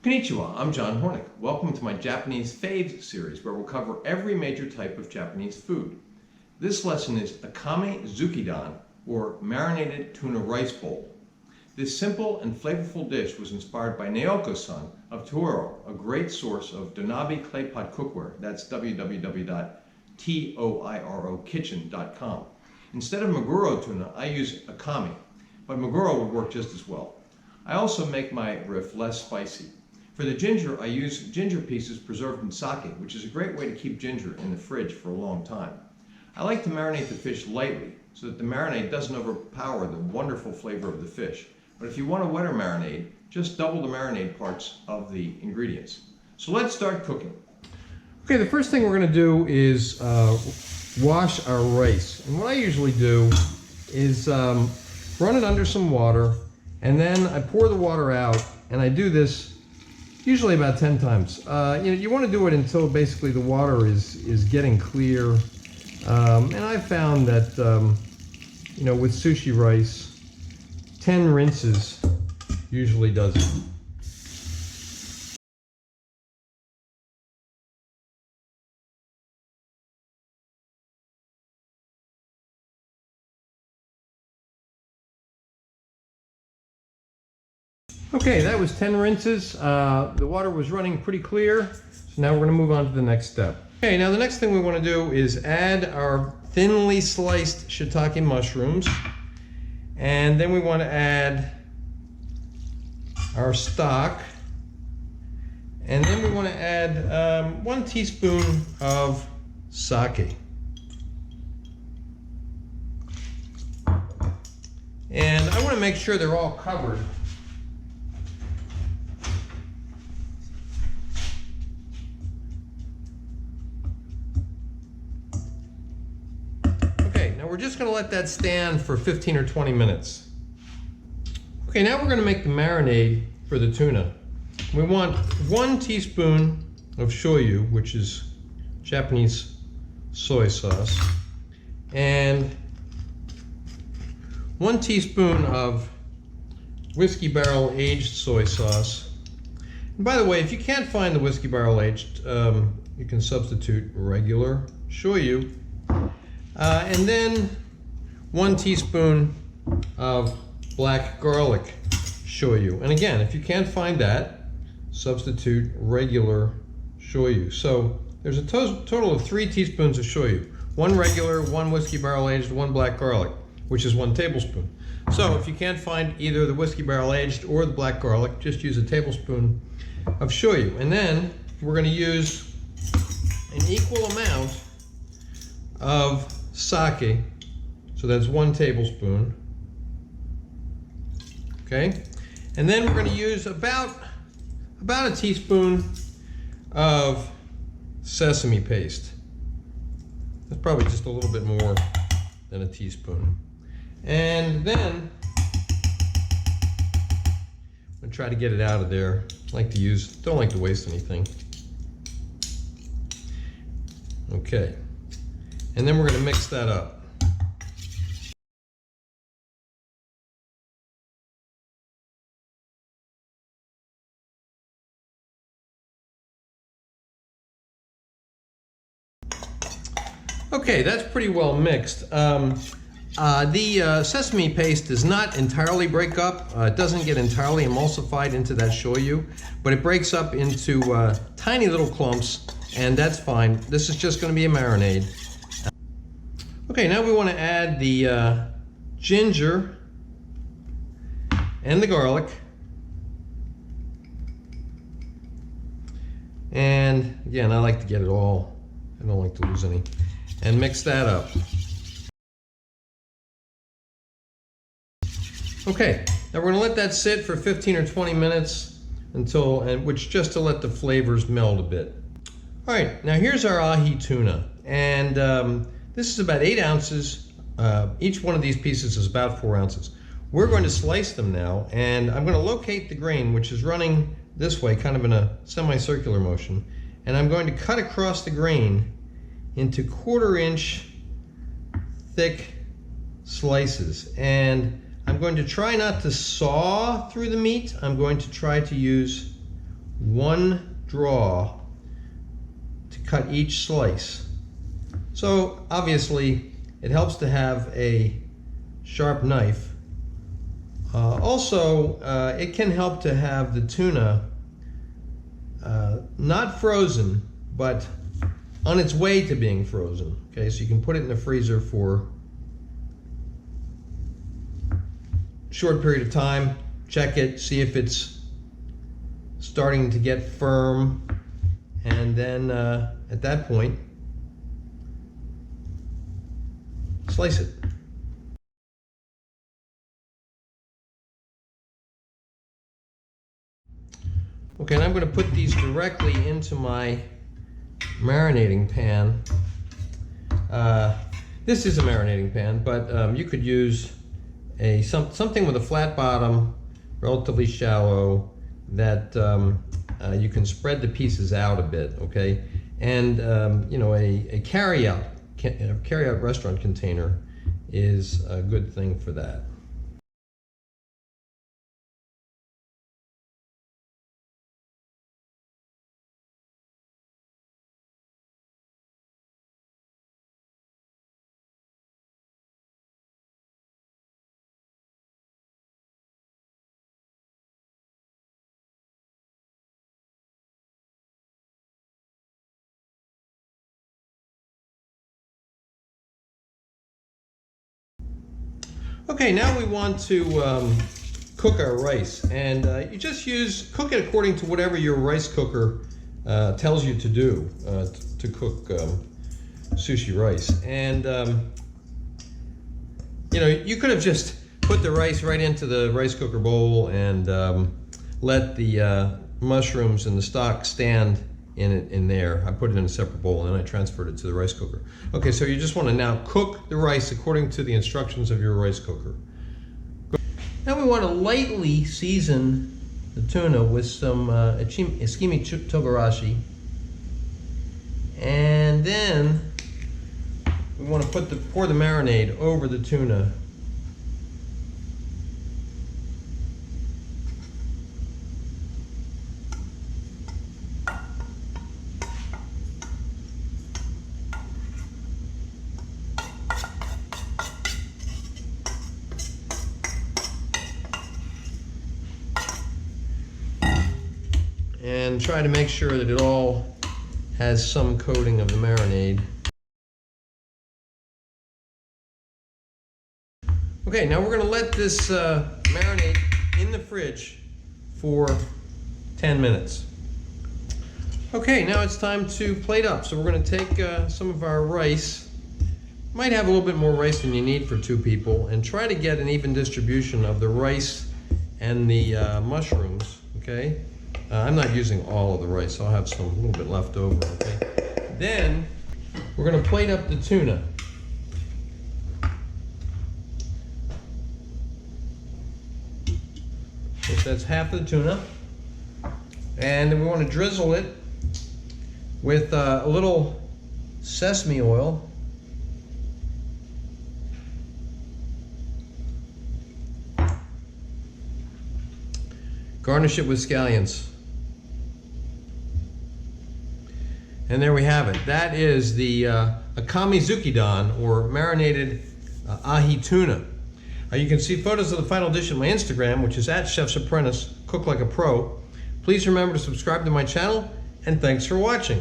Konnichiwa, I'm John Hornick. Welcome to my Japanese Faves series where we'll cover every major type of Japanese food. This lesson is Akami Zuke-Don, or Marinated Tuna Rice Bowl. This simple and flavorful dish was inspired by Naoko-san of Tooro, a great source of donabe clay pot cookware. That's www.toirokitchen.com. Instead of maguro tuna, I use Akami, but maguro would work just as well. I also make my riff less spicy. For the ginger, I use ginger pieces preserved in sake, which is a great way to keep ginger in the fridge for a long time. I like to marinate the fish lightly so that the marinade doesn't overpower the wonderful flavor of the fish. But if you want a wetter marinade, just double the marinade parts of the ingredients. So let's start cooking. Okay, the first thing we're going to do is wash our rice. And what I usually do is run it under some water, and then I pour the water out, and I do this usually about 10 times. You want to do it until basically the water is getting clear. And I've found that, with sushi rice, 10 rinses usually does it. Okay, that was 10 rinses. The water was running pretty clear. So now we're going to move on to the next step. Okay, now the next thing we want to do is add our thinly sliced shiitake mushrooms. And then we want to add our stock. And then we want to add 1 teaspoon of sake. And I want to make sure they're all covered. We're just going to let that stand for 15 or 20 minutes. Okay, now we're going to make the marinade for the tuna. We want 1 teaspoon of shoyu, which is Japanese soy sauce, and 1 teaspoon of whiskey barrel aged soy sauce. And by the way, if you can't find the whiskey barrel aged, you can substitute regular shoyu. And then 1 teaspoon of black garlic shoyu. And again, if you can't find that, substitute regular shoyu. So there's a total of 3 teaspoons of shoyu. 1 regular, 1 whiskey barrel aged, 1 black garlic, which is 1 tablespoon. So if you can't find either the whiskey barrel aged or the black garlic, just use a tablespoon of shoyu. And then we're going to use an equal amount of sake, so that's 1 tablespoon. Okay, and then we're going to use about a teaspoon of sesame paste. That's probably just a little bit more than a teaspoon. And then I'm going to try to get it out of there. Don't like to waste anything. Okay. And then we're going to mix that up. Okay, that's pretty well mixed. The sesame paste does not entirely break up. It doesn't get entirely emulsified into that shoyu, but it breaks up into tiny little clumps, and that's fine. This is just going to be a marinade. Okay, now we want to add the ginger and the garlic. And again, I like to get it all. I don't like to lose any. And mix that up. Okay, now we're going to let that sit for 15 or 20 minutes which just to let the flavors meld a bit. All right, now here's our ahi tuna. And this is about 8 ounces. Each one of these pieces is about 4 ounces. We're going to slice them now, and I'm going to locate the grain, which is running this way, kind of in a semicircular motion, and I'm going to cut across the grain into 1/4 inch thick slices. And I'm going to try not to saw through the meat. I'm going to try to use one draw to cut each slice. So obviously it helps to have a sharp knife. Also, it can help to have the tuna not frozen, but on its way to being frozen. Okay, so you can put it in the freezer for a short period of time, check it, see if it's starting to get firm, and then at that point, slice it. Okay, and I'm going to put these directly into my marinating pan. This is a marinating pan, but you could use something with a flat bottom, relatively shallow, that you can spread the pieces out a bit, okay? And you know, a carry-out restaurant container is a good thing for that. Okay, now we want to cook our rice, and you just cook it according to whatever your rice cooker tells you to do to cook sushi rice. And you know, you could have just put the rice right into the rice cooker bowl and let the mushrooms and the stock stand in there. I put it in a separate bowl and then I transferred it to the rice cooker. Okay, so you just want to now cook the rice according to the instructions of your rice cooker. Now we want to lightly season the tuna with some Ichimi togarashi, and then we want to pour the marinade over the tuna. And try to make sure that it all has some coating of the marinade. Okay, now we're going to let this marinate in the fridge for 10 minutes. Okay, now it's time to plate up. So we're going to take some of our rice. Might have a little bit more rice than you need for 2 people, and try to get an even distribution of the rice and the mushrooms, okay? I'm not using all of the rice, so I'll have a little bit left over, okay? Then we're going to plate up the tuna. So that's half of the tuna. And then we want to drizzle it with a little sesame oil. Garnish it with scallions. And there we have it. That is the Akami Zuke-Don, or marinated ahi tuna. You can see photos of the final dish on my Instagram, which is @Chef's Apprentice, Cook Like a Pro. Please remember to subscribe to my channel, and thanks for watching.